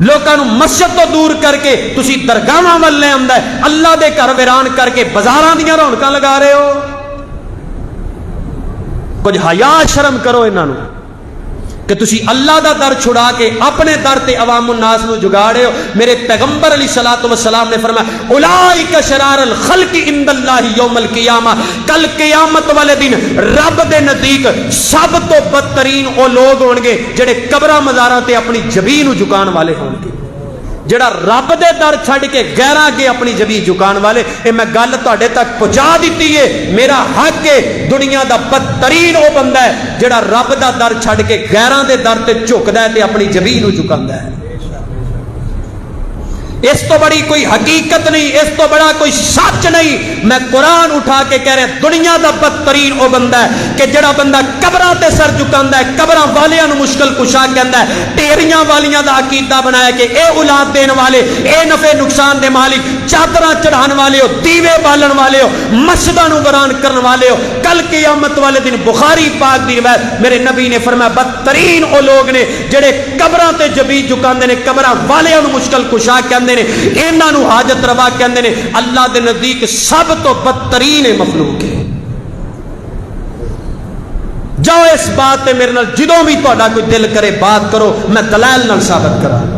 لوکاں نوں مسجد تو دور کر کے تسی درگاہاں ول لے آندا ہے، اللہ دے گھر ویران کر کے بازاراں دیاں رونقاں لگا رہے ہو۔ کچھ حیا شرم کرو انہاں نوں کہ تسی اللہ دا در چھڑا کے اپنے در تے عوام الناس نو جگاڑے ہو۔ میرے پیغمبر علیہ الصلوۃ والسلام نے فرمایا اولئک شرار الخلق عند اللہ یوم القیامہ، کل قیامت والے دن رب دے نزدیک سب تو بدترین او لوگ ہون گے جڑے قبراں مزاراں تے اپنی جبی نو جھکان والے ہون گے، جڑا رب دے در چھڑ کے غیراں کے اپنی جبی جھکان والے۔ اے میں گل تہاڈے تک پہنچا دیتی ہے، میرا حق ہے۔ دنیا دا بدترین او بندہ ہے جڑا رب دا در چھڑ کے غیراں دے در تے جھکدا ہے تے اپنی جبی نو جھکاندا ہے۔ اس تو بڑی کوئی حقیقت نہیں، اس تو بڑا کوئی سچ نہیں۔ میں قرآن اٹھا کے کہہ رہا دنیا دا بدترین او بندہ ہے کہ جڑا بندہ قبراں تے سر جھکاندا ہے، قبراں والیاں نو مشکل کشا کہندا ہے، ٹیریاں والیاں دا عقیدہ بنایا کہ اے اولاد دین والے، اے نفع نقصان دے مالک، چادراں چڑھان والے ہو، دیوے بالن والے ہو، مسجداں نو بران کرن والے ہو۔ کل قیامت والے دن بخاری پاک دی روایت میرے نبی نے فرمایا بدترین او لوگ نے جڑے قبراں تے جبی جھکاندے نے، قبراں والیاں نو مشکل کشا کہندے نے، انہاں نو حاجت روا کہندے نے، اللہ دے نزدیک سب تو بدترین مخلوق ہے۔ جاؤ اس بات تے میرے نال جدوں بھی تہاڈا کوئی دل کرے بات کرو، میں دلائل نال ثابت کراں۔